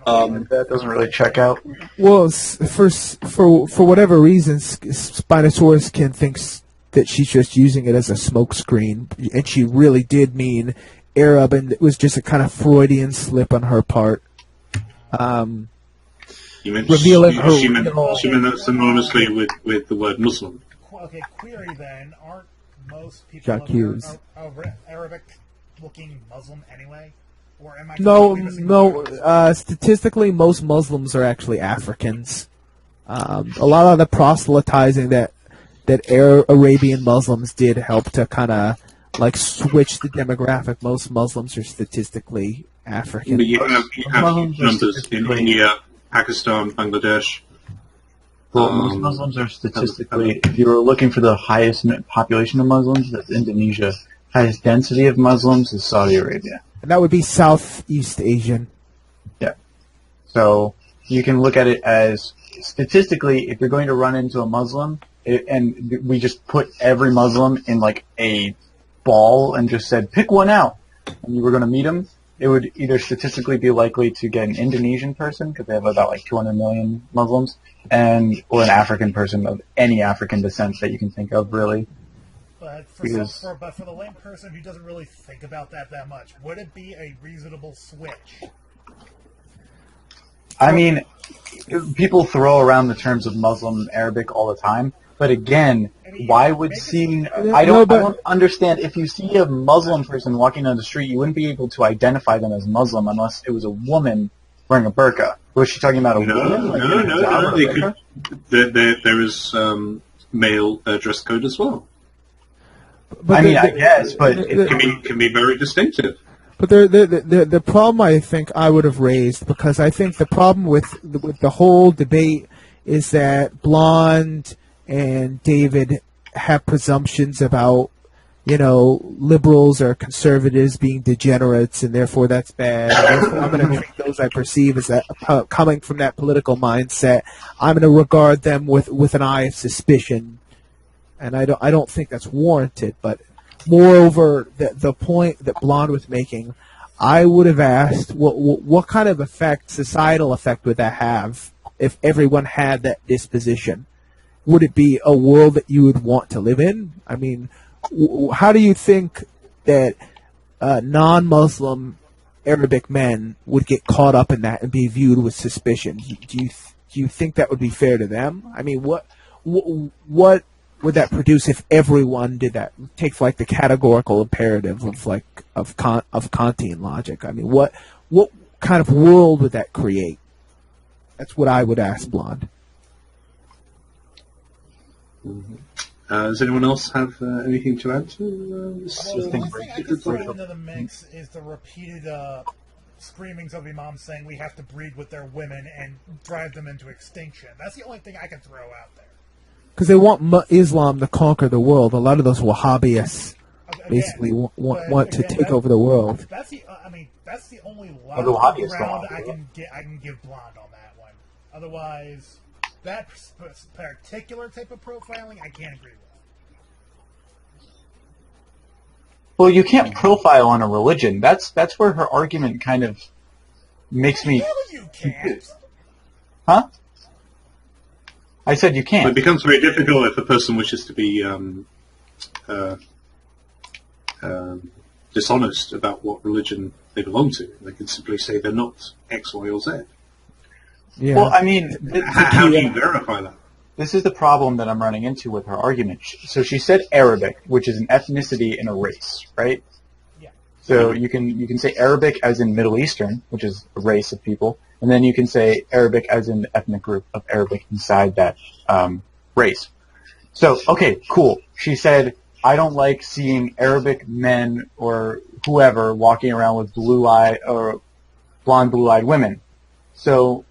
That doesn't really check out. Well, for whatever reason, Spinosaurus Skin thinks that she's just using it as a smokescreen, and she really did mean Arab, and it was just a kind of Freudian slip on her part. You meant Revealing her she meant that synonymously with the word Muslim. Okay, query then. Aren't most people Arabic-looking Muslim anyway? Or am I No. Statistically, most Muslims are actually Africans. A lot of the proselytizing that Arabian Muslims did help to kind of like switch the demographic. Most Muslims are statistically African. But you have numbers in India, Pakistan, Bangladesh. Well, most Muslims are statistically, if you were looking for the highest population of Muslims, that's Indonesia. Highest density of Muslims is Saudi Arabia. And that would be Southeast Asian. Yeah. So you can look at it as, statistically, if you're going to run into a Muslim, and we just put every Muslim in like a ball and just said, pick one out, and you were going to meet him, it would either statistically be likely to get an Indonesian person, because they have about like 200 million Muslims, or an African person of any African descent that you can think of, really. But for the lame person who doesn't really think about that much, would it be a reasonable switch? I mean, people throw around the terms of Muslim, Arabic all the time, but again, why would seeing... I don't understand. If you see a Muslim person walking down the street, you wouldn't be able to identify them as Muslim unless it was a woman wearing a burqa. Was she talking about a woman? No. There is male dress code as well. But I guess, but it can be very distinctive. But the problem I think I would have raised, because I think the problem with the whole debate is that Blonde and David have presumptions about, liberals or conservatives being degenerates, and therefore that's bad. And therefore I'm going to treat those I perceive as that coming from that political mindset. I'm going to regard them with an eye of suspicion. And I don't think that's warranted, but Moreover, the point that Blonde was making, I would have asked, what kind of societal effect would that have if everyone had that disposition? Would it be a world that you would want to live in? I mean, how do you think that non-Muslim Arabic men would get caught up in that and be viewed with suspicion? Do you think that would be fair to them? I mean, what would that produce if everyone did that? Take like the categorical imperative of Kantian logic. I mean, what kind of world would that create? That's what I would ask Blonde. Mm-hmm. Does anyone else have anything to add to this? Well, the thing I could throw into the mix is the repeated screamings of imams saying we have to breed with their women and drive them into extinction. That's the only thing I can throw out there. Because they want Islam to conquer the world. A lot of those Wahhabis basically want to take over the world. That's the only ground I can give Blonde on that one. Otherwise, that particular type of profiling, I can't agree with. Well, you can't profile on a religion. That's where her argument kind of makes me. No, you can't. Huh? I said you can't. It becomes very difficult if a person wishes to be dishonest about what religion they belong to. They can simply say they're not X, Y, or Z. Yeah. Well, I mean, How do you verify that? This is the problem that I'm running into with her argument. So she said Arabic, which is an ethnicity and a race, right? Yeah. So you can say Arabic as in Middle Eastern, which is a race of people, and then you can say Arabic as in the ethnic group of Arabic inside that race. So, okay, cool. She said, I don't like seeing Arabic men or whoever walking around with blue-eyed or blonde blue-eyed women. So,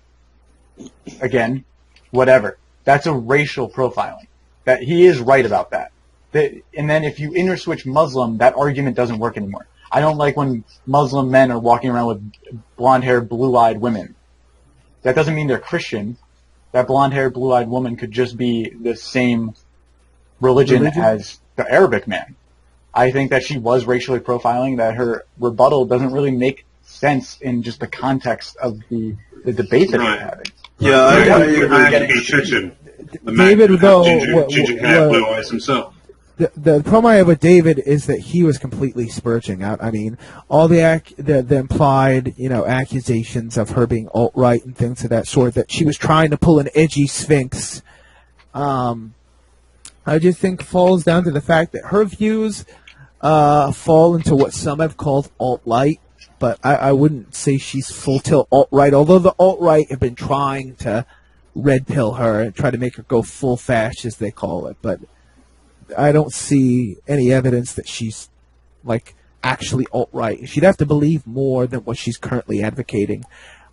again, whatever. That's a racial profiling. That he is right about that. And then if you interswitch Muslim, that argument doesn't work anymore. I don't like when Muslim men are walking around with blonde-haired, blue-eyed women. That doesn't mean they're Christian. That blonde-haired, blue-eyed woman could just be the same religion as the Arabic man. I think that she was racially profiling, that her rebuttal doesn't really make sense in just the context of the debate that we're having. Yeah, I agree. David, though, ginger hair, blue eyes himself. The problem I have with David is that he was completely spurging out. I mean, all the implied, accusations of her being alt-right and things of that sort, that she was trying to pull an edgy Sphinx, I just think falls down to the fact that her views fall into what some have called alt-right, but I wouldn't say she's full-tilt alt-right, although the alt-right have been trying to red pill her and try to make her go full fascist, as they call it, but I don't see any evidence that she's actually alt-right. She'd have to believe more than what she's currently advocating.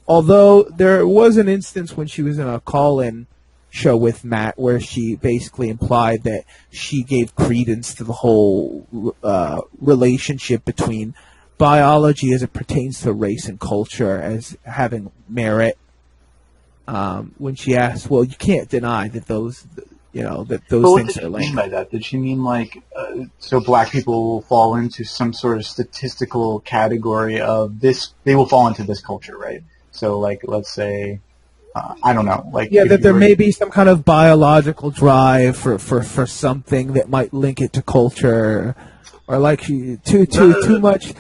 Although there was an instance when she was in a call-in show with Matt where she basically implied that she gave credence to the whole relationship between biology as it pertains to race and culture as having merit. When she asked, well, you can't deny that those things are linked. What did she mean by that? Did she mean so black people will fall into some sort of statistical category of this? They will fall into this culture, right? So, let's say, I don't know, that there may be some kind of biological drive for something that might link it to culture, or too much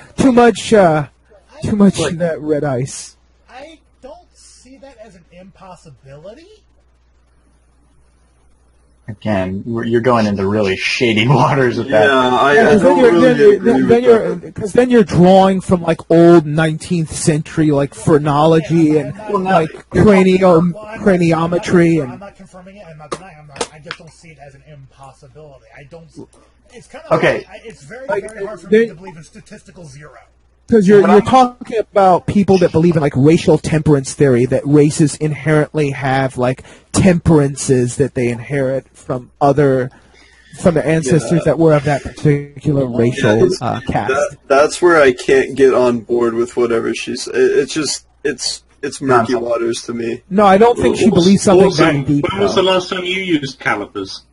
that red ice. I don't see that as an impossibility. Again, you're going into really shady waters with that. Yeah, I don't really agree with that. Because then you're drawing from old 19th century phrenology and craniometry and. I'm not confirming it. I'm not denying. I just don't see it as an impossibility. I don't. It's kind of okay. It's very hard for me to believe in statistical zero. Because you're talking about people that believe in racial temperance theory, that races inherently have temperances that they inherit from their ancestors that were of that particular racial caste. That's where I can't get on board with whatever she's. It's murky waters to me. No, I don't think she believes something that deep. When was the last time you used calipers?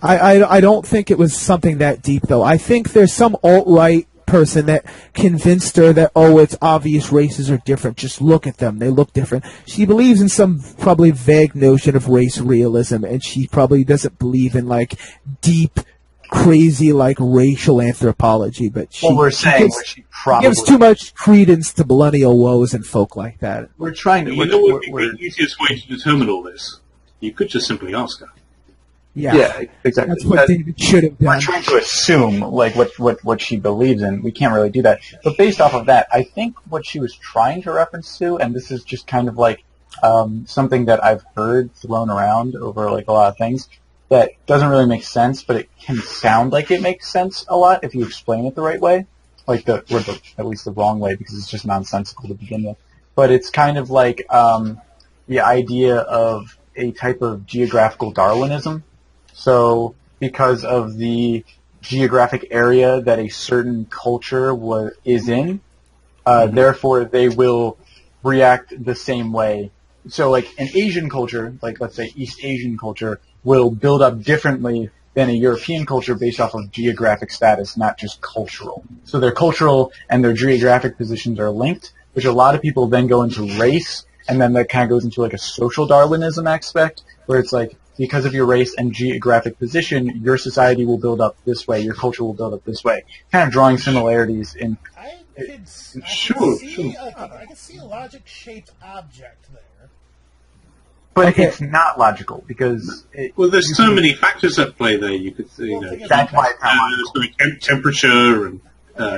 I don't think it was something that deep, though. I think there's some alt-right person that convinced her that, oh, it's obvious races are different. Just look at them. They look different. She believes in some probably vague notion of race realism, and she probably doesn't believe in, like, deep, crazy, like, racial anthropology. But she, Well, we're she saying gives, what she probably gives too much credence to millennial woes and folk like that. We're trying to. You know what would be the easiest way to determine all this? You could just simply ask her. Yeah, exactly. That's what David should have We're done. trying to assume like what she believes in. We can't really do that. But based off of that, I think what she was trying to reference to, and this is just kind of like something that I've heard thrown around over like a lot of things that doesn't really make sense, but it can sound like it makes sense a lot if you explain it the right way, like at least the wrong way, because it's just nonsensical to begin with. But it's kind of like the idea of a type of geographical Darwinism. So because of the geographic area that a certain culture is in, therefore they will react the same way. So like an Asian culture, like let's say East Asian culture, will build up differently than a European culture based off of geographic status, not just cultural. So their cultural and their geographic positions are linked, which a lot of people then go into race, and then that kind of goes into like a social Darwinism aspect, where it's like, because of your race and geographic position, your society will build up this way, your culture will build up this way. Kind of drawing similarities in... I can see a logic-shaped object there. But it's not logical, because... Well, there's so many factors at play there. You could see, that's why it's not there's temperature and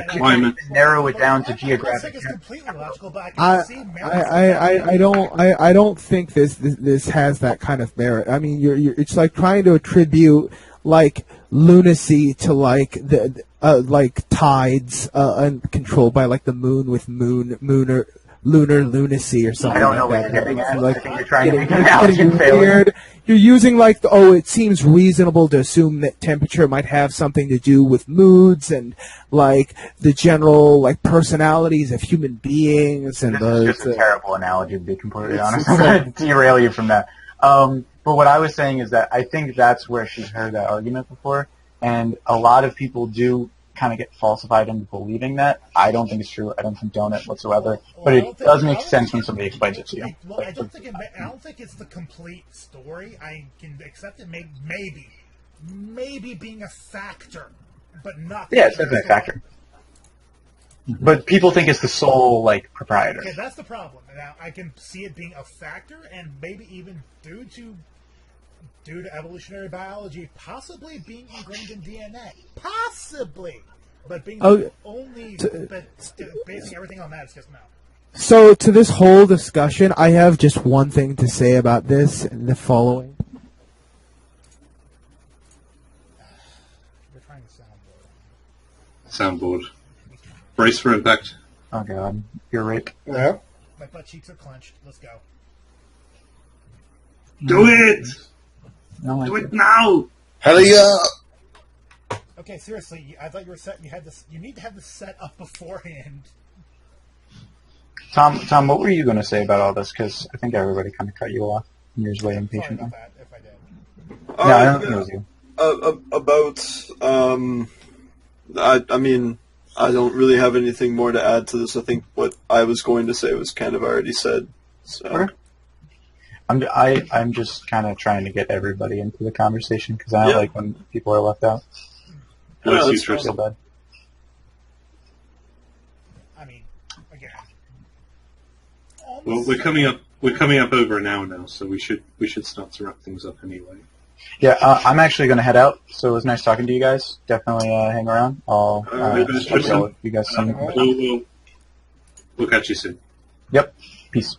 climate. Narrow it down to geographic. It's completely logical, but I can see I don't think this has that kind of merit. I mean, it's like trying to attribute like lunacy to like the like tides and controlled by like the moon with lunar lunacy or something. I don't know like what that. you're getting at. Like, I think you're trying to make an getting analogy fail. weird. You're using like it seems reasonable to assume that temperature might have something to do with moods and like the general like personalities of human beings and This is just a terrible analogy, to be completely honest. I'm going to derail you from that. But what I was saying is that I think that's where she's heard that argument before, and a lot of people do kind of get falsified into believing that. I don't think it's true. I don't condone it whatsoever. But it does make sense when somebody explains it to you. Well, I don't think it's the complete story. I can accept it. Maybe being a factor, but not. Yeah, it's definitely a factor. But people think it's the sole like proprietor. Okay, that's the problem. Now I can see it being a factor, and maybe even due to evolutionary biology, possibly being ingrained in DNA, possibly, but being basing everything on that is just no. So to this whole discussion, I have just one thing to say about this and the following. We're trying to soundboard. Brace for impact. Oh god, you're right. Yeah. My butt cheeks are clenched. Let's go. Do it! No, Do it now! Hurry up! Okay, seriously, I thought you were set. You need to have this set up beforehand. Tom, what were you going to say about all this? Because I think everybody kind of cut you off. You're just waiting Sorry patiently. about that, if I did. No, I don't think it was you. I mean, I don't really have anything more to add to this. I think what I was going to say was kind of already said. So. Okay. I'm just kind of trying to get everybody into the conversation because I don't like when people are left out. That's I interesting. feel bad. I mean, again. Well, we're coming up over an hour now, so we should start to wrap things up anyway. Yeah, I'm actually going to head out, so it was nice talking to you guys. Definitely hang around. I'll show you guys something. We'll catch you soon. Yep. Peace.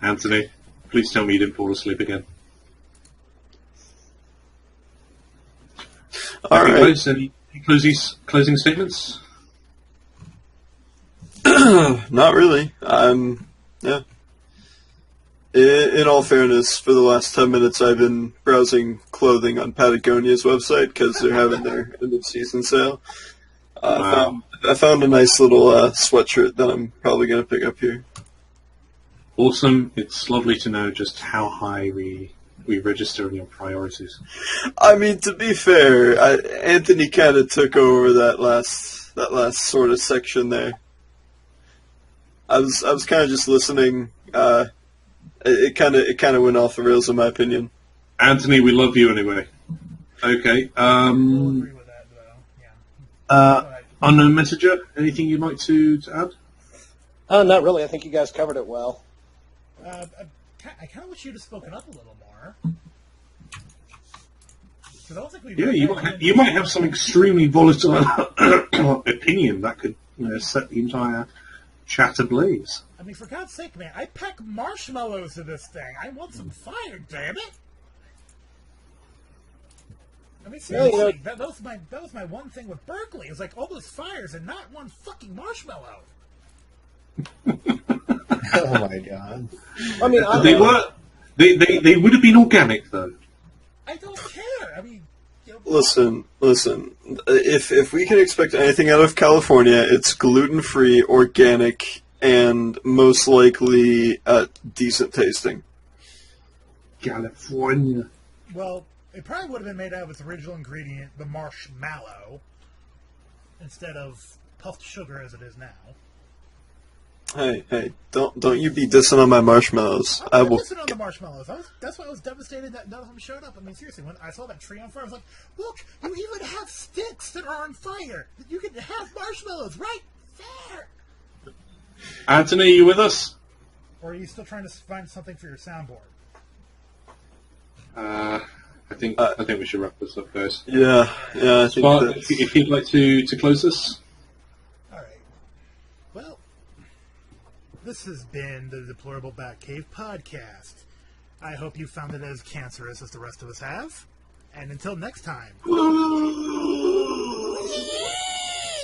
Anthony, please tell me you didn't fall asleep again. All right. Guys, any closing statements? Not really. Yeah. In all fairness, for the last 10 minutes I've been browsing clothing on Patagonia's website because they're having their end-of-season sale. Wow. I found a nice little sweatshirt that I'm probably going to pick up here. Awesome. It's lovely to know just how high we register in your priorities. I mean, to be fair, Anthony kind of took over that last sort of section there. I was kind of just listening. It kind of went off the rails, in my opinion. Anthony, we love you anyway. Okay. I'll agree with that, though. Yeah. Unknown messenger, anything you'd like to add? Not really. I think you guys covered it well. I kind of wish you'd have spoken up a little more. 'Cause I don't think we've You might have some extremely volatile opinion that could set the entire chat ablaze. I mean, for God's sake, man, I pack marshmallows to this thing. I want some fire, damn it! I mean, seriously, that was my one thing with Berkeley. It was like all those fires and not one fucking marshmallow. Oh my god! I mean, They would have been organic though. I don't care. I mean, Listen. If we can expect anything out of California, it's gluten-free, organic, and most likely decent tasting. California. well, it probably would have been made out of its original ingredient, the marshmallow, instead of puffed sugar as it is now. Hey! Don't you be dissing on my marshmallows. I I'm will. missing on the marshmallows. That's why I was devastated that none of them showed up. I mean, seriously, when I saw that tree on fire, I was like, look, you even have sticks that are on fire. You can have marshmallows right there. Anthony, you with us? Or are you still trying to find something for your soundboard? I think we should wrap this up, guys. Yeah. I think Spark, that's... if you'd like to close this. All right. Well, this has been the Deplorable Batcave podcast. I hope you found it as cancerous as the rest of us have. And until next time.